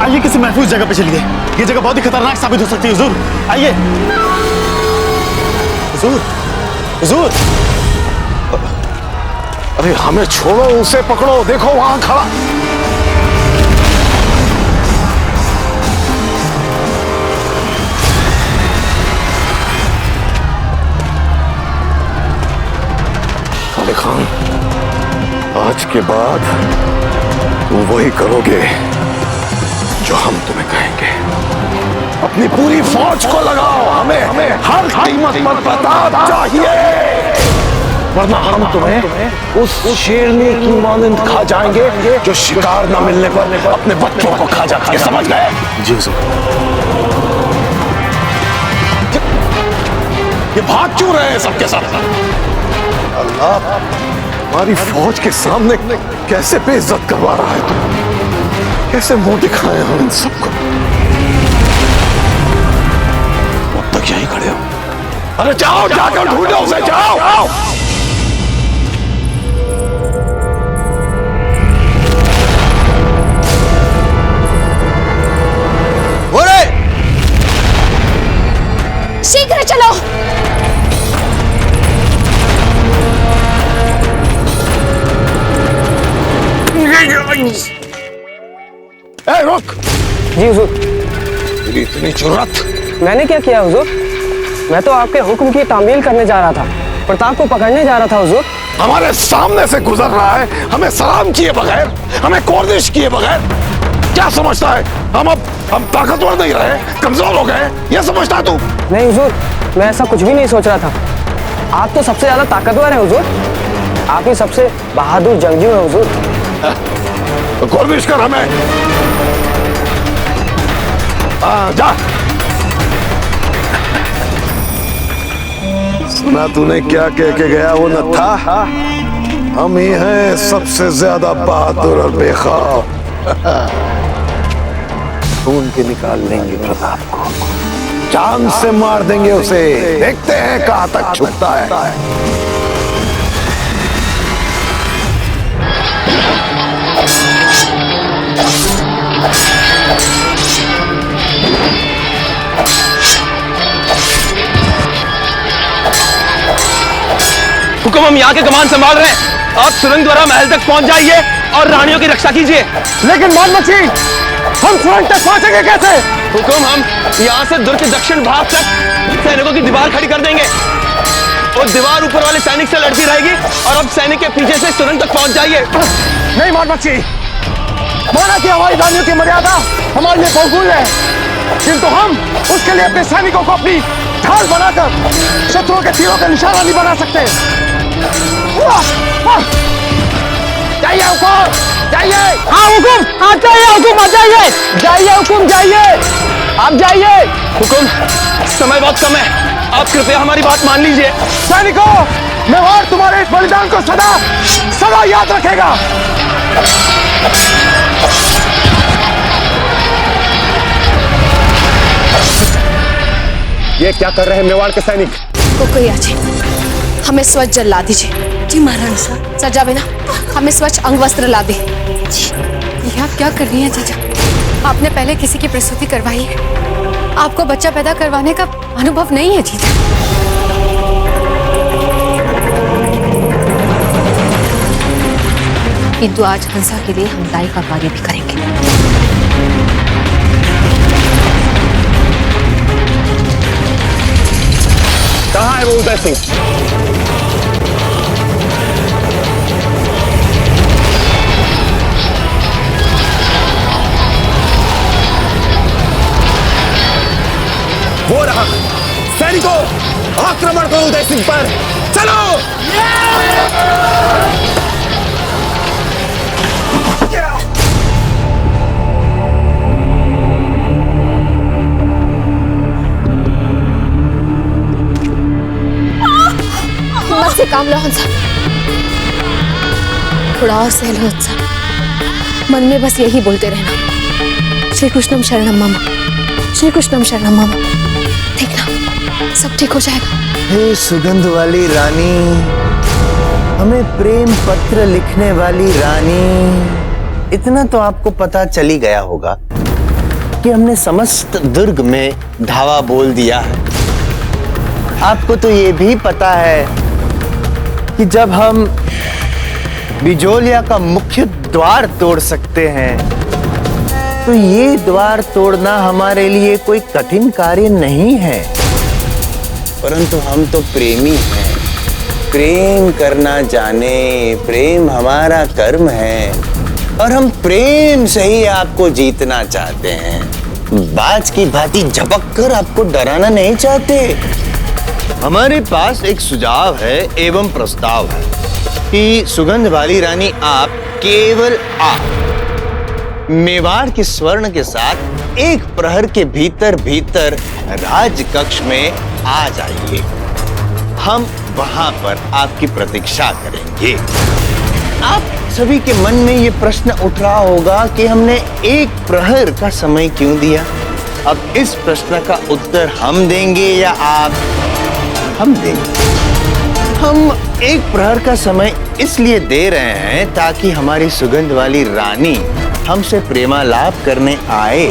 आइए किसी महफूज जगह पे चलिए, ये जगह बहुत ही खतरनाक साबित हो सकती है हुजूर। आइए हुजूर, हुजूर। अरे हमें छोड़ो, उसे पकड़ो, देखो वहां खड़ा। काले खान, आज के बाद तुम वही करोगे जो हम तुम्हें कहेंगे। अपनी पूरी फौज को लगाओ, हमें हर कीमत पर प्रताप चाहिए, वरना हम तुम्हें उस शेरनी की मानंद खा जाएंगे जो शिकार न मिलने पर अपने बच्चों को खा जाती है, समझ गए? जी हुजूर। ये भाग क्यों रहे हैं सबके साथ? अल्लाह, हमारी फौज के सामने कैसे बेइज्जत करवा रहा है तू? कैसे मुंह दिखाए हम इन सबको? अब तक यहीं खड़े हो? अरे जाओ, जाकर ढूंढो उसे, जाओ। शीघ्र चलो। ए, रुक। जी हुजूर। तेरी इतनी जुर्रत? मैंने क्या किया हुजूर? मैं तो आपके हुक्म की तामील करने जा रहा था, प्रताप को पकड़ने जा रहा था हुजूर। हमारे सामने से गुजर रहा है, हमें सलाम किए बगैर, हमें कोर्निश किए बगैर। क्या समझता है हम ताकतवर नहीं रहे, कमजोर हो गए, ये समझता है तू? नहीं हुजूर, मैं ऐसा कुछ भी नहीं सोच रहा था। आप तो सबसे ज्यादा ताकतवर हैं हुजूर, आप ही सबसे बहादुर जंगजू हैं हुजूर। तो कोर्निश कर हमें। जा। सुना तूने क्या कह के गया वो नत्था? हम ही हैं सबसे ज्यादा बहादुर और बेखौफ। ढूंढ के निकाल लेंगे प्रताप को, जान से मार देंगे उसे, देखते हैं कहां तक छुपता है। हुकुम, हम यहाँ के कमान संभाल रहे हैं, आप सुरंग द्वारा महल तक पहुंच जाइए और रानियों की रक्षा कीजिए। लेकिन मान मछी, हम सुरंग तक पहुंचेंगे कैसे? हुकुम, हम यहाँ से दुर्ग के दक्षिण भाग तक सैनिकों की दीवार खड़ी कर देंगे और दीवार ऊपर वाले सैनिक से लड़ती रहेगी और अब सैनिक के पीछे से सुरंग तक पहुंच जाइए। नहीं मान मछी, माना कि हमारी रानियों की मर्यादा हमारे लिए बहुमूल्य है, किंतु हम उसके लिए अपने सैनिकों को अपनी ढाल बनाकर शत्रुओं के तीरों का निशाना नहीं बना सकते। जाइए हुकुम, जाइए। हाँ हुकुम, आ जाइए हुकुम, आ जाइए, जाइए हुकुम, जाइए, आप जाइए। हुकुम, समय बहुत कम है, आप कृपया हमारी बात मान लीजिए। सैनिकों, मेवाड़ तुम्हारे इस बलिदान को सदा सदा याद रखेगा। ये क्या कर रहे हैं मेवाड़ के सैनिक? कोई आ जाए, हमें स्वच्छ जल ला दीजिए। जी महारानी साहब। सजा बिना हमें स्वच्छ अंग वस्त्र ला दे। ये आप क्या कर रही हैं जीजा? आपने पहले किसी की प्रसूति करवाई है, आपको बच्चा पैदा करवाने का अनुभव नहीं है जीजा। किंतु आज हंसा के लिए हम दाई का कार्य भी करेंगे। कहाँ है वो उदय सिंह? वो रहा, सैनिकों, आक्रमण करो उदय सिंह पर, चलो। हिम्मत से काम लो हंसा, थोड़ा और सह लो हंसा, मन में बस यही बोलते रहना, श्री कृष्णम शरणम मम, श्री कृष्णम शरणम मम। देखना सब ठीक हो जाएगा। हे सुगंध वाली रानी, हमें प्रेम पत्र लिखने वाली रानी, इतना तो आपको पता चल ही गया होगा कि हमने समस्त दुर्ग में धावा बोल दिया है। आपको तो ये भी पता है कि जब हम बिजोलिया का मुख्य द्वार तोड़ सकते हैं तो ये द्वार तोड़ना हमारे लिए कोई कठिन कार्य नहीं है। परंतु हम तो प्रेमी हैं, प्रेम करना जाने, प्रेम हमारा कर्म है और हम प्रेम से ही आपको जीतना चाहते हैं। बाज की भांति झपक कर आपको डराना नहीं चाहते। हमारे पास एक सुझाव है एवं प्रस्ताव है कि सुगंध वाली रानी आप केवल आप मेवाड़ के स्वर्ण के साथ एक प्रहर के भीतर भीतर राज कक्ष में आ जाइए। हम वहां पर आपकी प्रतीक्षा करेंगे। आप सभी के मन में ये प्रश्न उठ रहा होगा कि हमने एक प्रहर का समय क्यों दिया। अब इस प्रश्न का उत्तर हम देंगे या आप? हम देंगे। हम एक प्रहर का समय इसलिए दे रहे हैं ताकि हमारी सुगंध वाली रानी हमसे प्रेमालाप करने आए,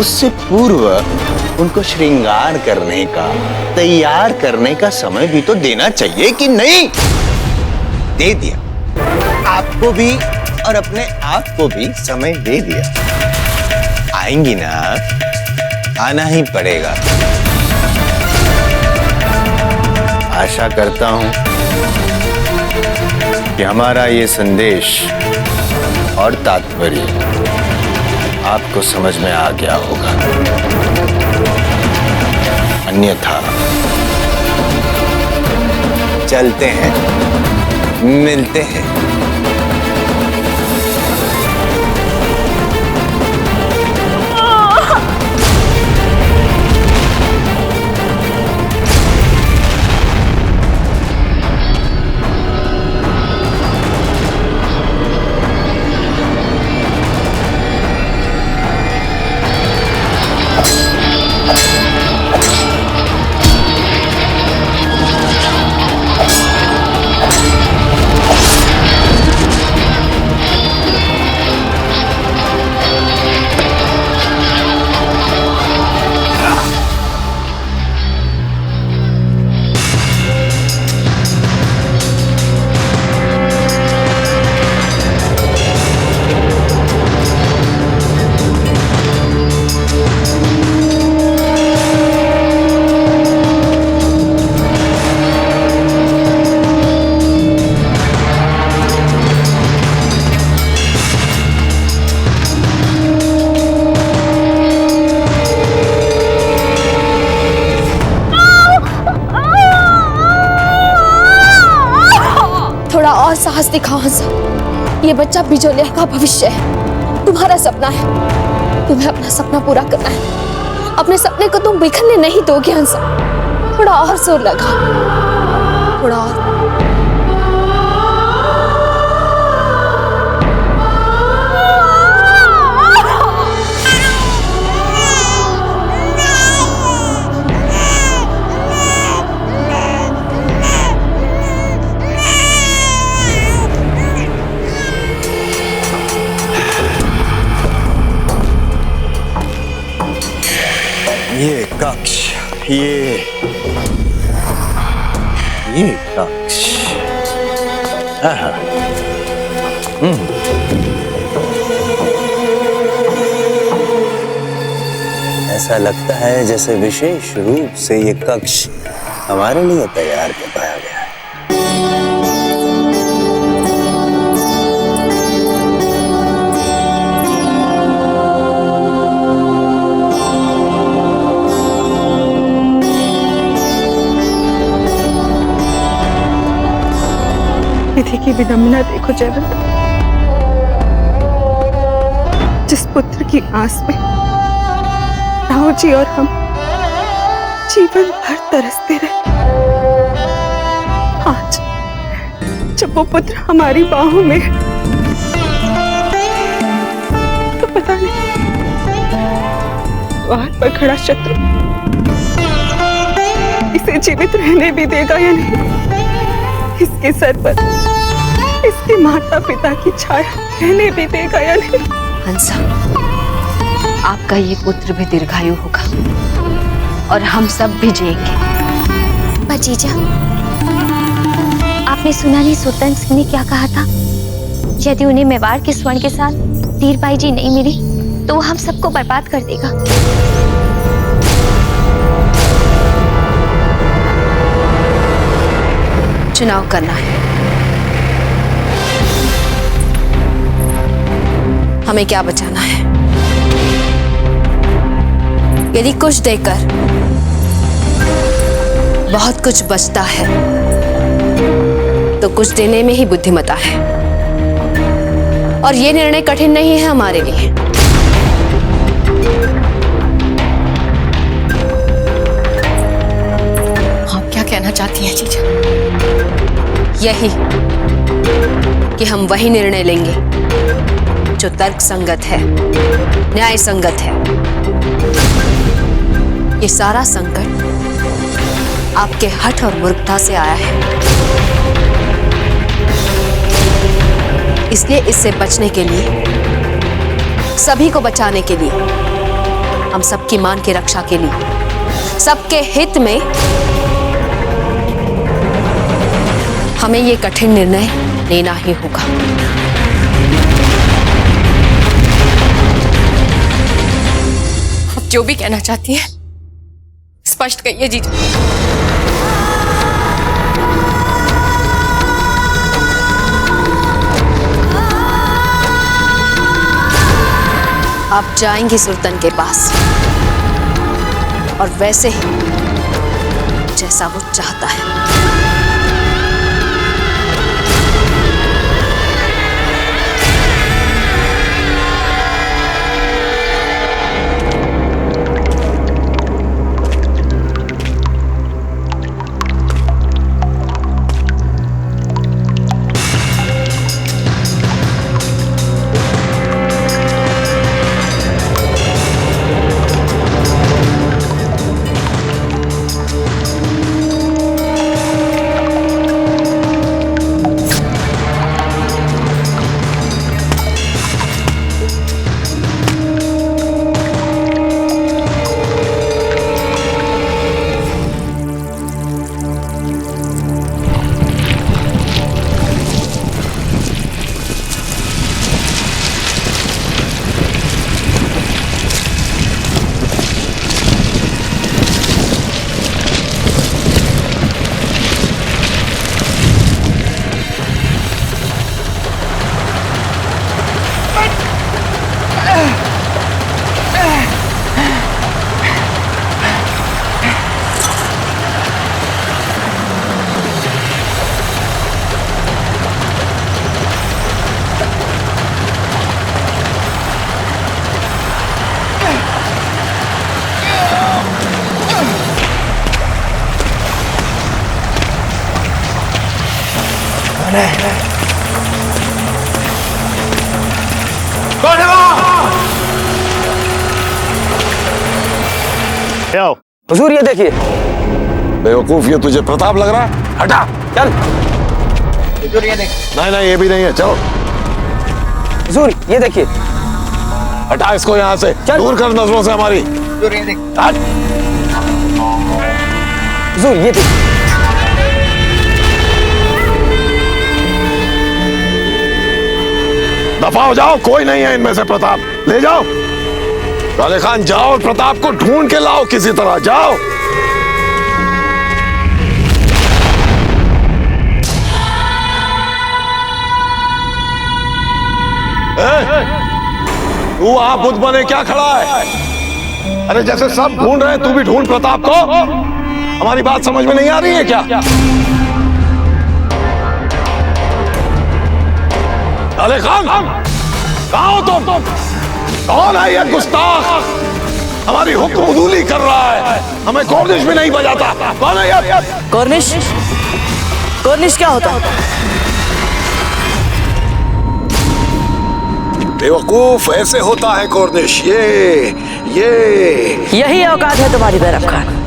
उससे पूर्व उनको श्रृंगार करने का, तैयार करने का समय भी तो देना चाहिए कि नहीं? दे दिया। आपको भी और अपने आप को भी समय दे दिया। आएंगी ना? आना ही पड़ेगा। आशा करता हूं कि हमारा ये संदेश और तात्पर्य आपको समझ में आ गया होगा। अन्यथा चलते हैं, मिलते हैं। और साहस दिखाओ हंसा। ये बच्चा बिजोलिया का भविष्य है, तुम्हारा सपना है। तुम्हें अपना सपना पूरा करना है। अपने सपने को तुम बिखरने नहीं दोगे हंसा। थोड़ा और जोर लगाओ, थोड़ा और। ये कक्ष, ये कक्ष। ऐसा लगता है जैसे विशेष रूप से ये कक्ष हमारे लिए तैयार करवाया गया है। विधि की विडंबना देखो जयवंत। जिस पुत्र की आस में राव जी और हम जीवन भर तरसते रहे, आज जब वो पुत्र हमारी बाहों में तो पता नहीं द्वार पर खड़ा शत्रु इसे जीवित रहने भी देगा या नहीं। इसके सर पर इसके माता पिता की छाया रहने भी देगा या नहीं। हंसा, आपका ये पुत्र भी दीर्घायु होगा और हम सब भी जिएंगे। पर जीजा, आपने सुना नहीं सुल्तान सिंह ने क्या कहा था? यदि उन्हें मेवाड़ के स्वर्ण के साथ धीरबाई जी नहीं मिली तो वो हम सबको बर्बाद कर देगा। चुनाव करना है। हमें क्या बचाना है? यदि कुछ देकर बहुत कुछ बचता है तो कुछ देने में ही बुद्धिमता है। और ये निर्णय कठिन नहीं है हमारे लिए। आप क्या कहना चाहती हैं जीजा? यही कि हम वही निर्णय लेंगे जो तर्क संगत है, न्याय संगत है। ये सारा संकट आपके हठ और मूर्खता से आया है, इसलिए इससे बचने के लिए, सभी को बचाने के लिए, हम सबकी मान की रक्षा के लिए, सबके हित में हमें ये कठिन निर्णय लेना ही होगा। आप जो भी कहना चाहती हैं स्पष्ट कहिए जीजा। आप जाएंगे सुल्तान के पास और वैसे ही जैसा वो चाहता है। आओ। हुजूर ये देखिए। बेवकूफ, ये तुझे प्रताप लग रहा है? हटा, चल। हुजूर ये देखिए। नहीं, ये भी नहीं है, चलो। हुजूर ये देखिए। हटा इसको यहाँ से, दूर कर नजरों से हमारी। हुजूर ये देखिए। हट। हुजूर ये देखिए। दफा हो जाओ, कोई नहीं है इनमें से प्रताप। ले जाओ काले खान, जाओ और प्रताप को ढूंढ के लाओ किसी तरह, जाओ। तू वहां बुद्ध बने क्या खड़ा है? अरे जैसे सब ढूंढ रहे हैं, तू भी ढूंढ प्रताप को। हमारी बात समझ में नहीं आ रही है क्या? काले खान, कहाँ हो तुम? कौन है ये गुस्ताख? हमारी हुक्मदूली कर रहा है, हमें कोर्निश भी नहीं बजाता। कौन है ये? कोर्निश? कोर्निश क्या होता है? बेवकूफ, ऐसे होता है कोर्निश। ये यही औकात है तुम्हारी बैरम खान।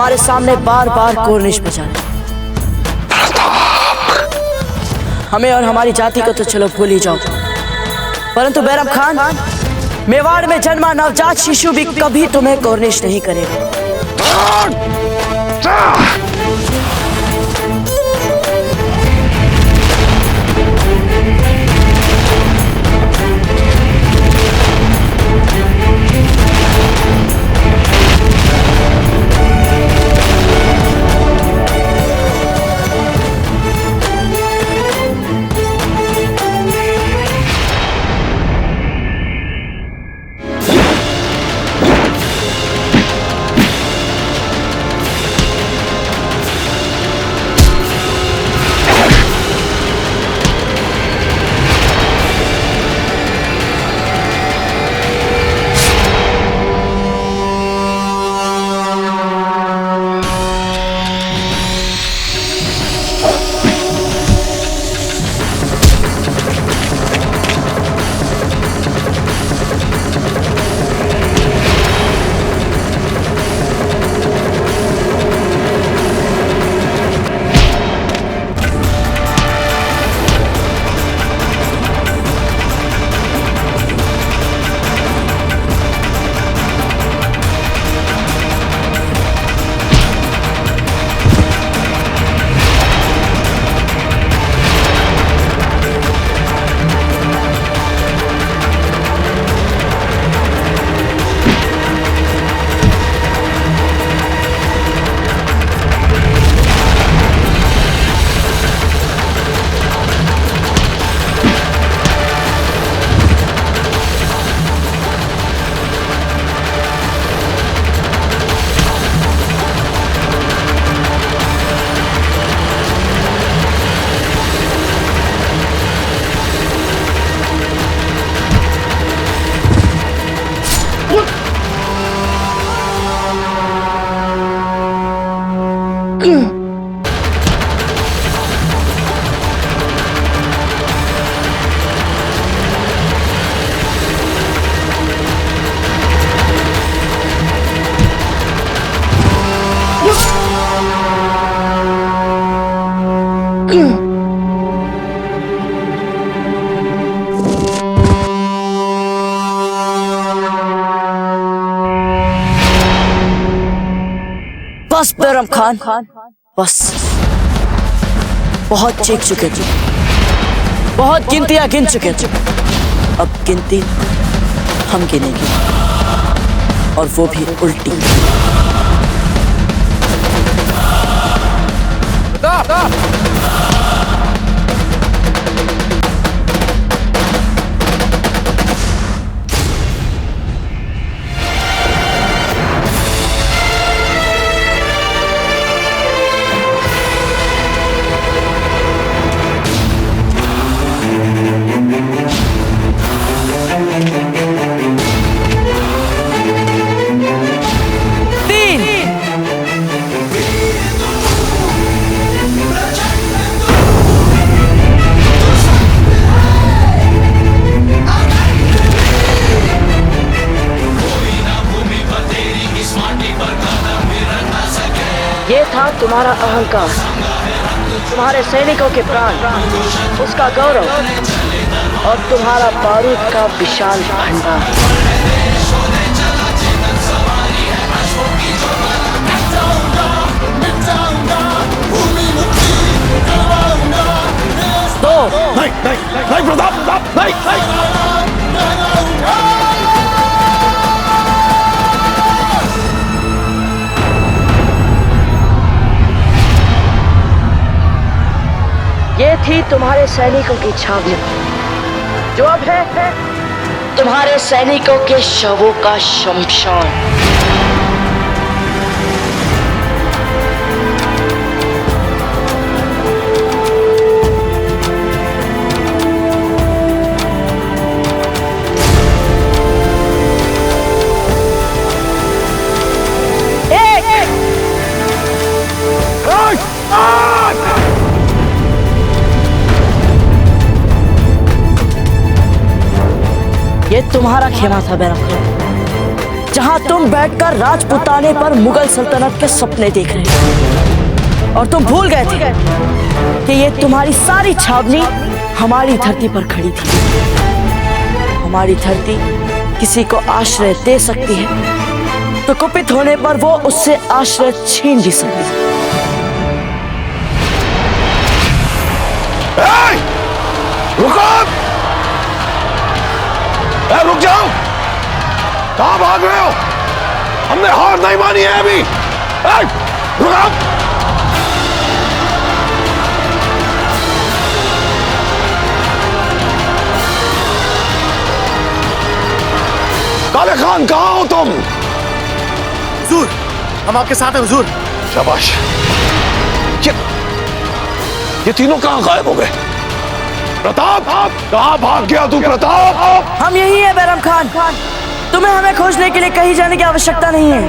हमारे सामने बार बार कोर्निश बजा रहे। हमें और हमारी जाति को तो चलो भूल ही जाओ, परंतु बैरम खान, मेवाड़ में जन्मा नवजात शिशु भी कभी तुम्हें कोर्निश नहीं करेगा। बस बैरम खान, बस बहुत चीख चुके थे, बहुत गिनतियां गिन चुके थे। अब गिनती हम गिनेंगे, और वो भी उल्टी। ये था तुम्हारा अहंकार, तुम्हारे सैनिकों के प्राण, उसका गौरव और तुम्हारा बारूद का विशाल भंडार। तो नहीं प्रताप, नहीं। ये थी तुम्हारे सैनिकों की छावनी, जो अब है तुम्हारे सैनिकों के शवों का शमशान। ये तुम्हारा खेमा था बैरम खान, जहां तुम बैठकर राजपुताने पर मुगल सल्तनत के सपने देख रहे थे और तुम भूल गए थे कि ये तुम्हारी सारी छावनी हमारी धरती पर खड़ी थी। हमारी धरती किसी को आश्रय दे सकती है तो कुपित होने पर वो उससे आश्रय छीन भी सकती है। रुक जाओ, कहां भाग रहे हो? हमने हार नहीं मानी है अभी। रुको, काले खान कहां हो तुम? हुजूर, हम आपके साथ हैं हुजूर। शाबाश। ये तीनों कहां गायब हो गए? प्रताप, कहां भाग गया तू प्रताप? हम यही है बैरम खान, तुम्हें हमें खोजने के लिए कहीं जाने की आवश्यकता नहीं है।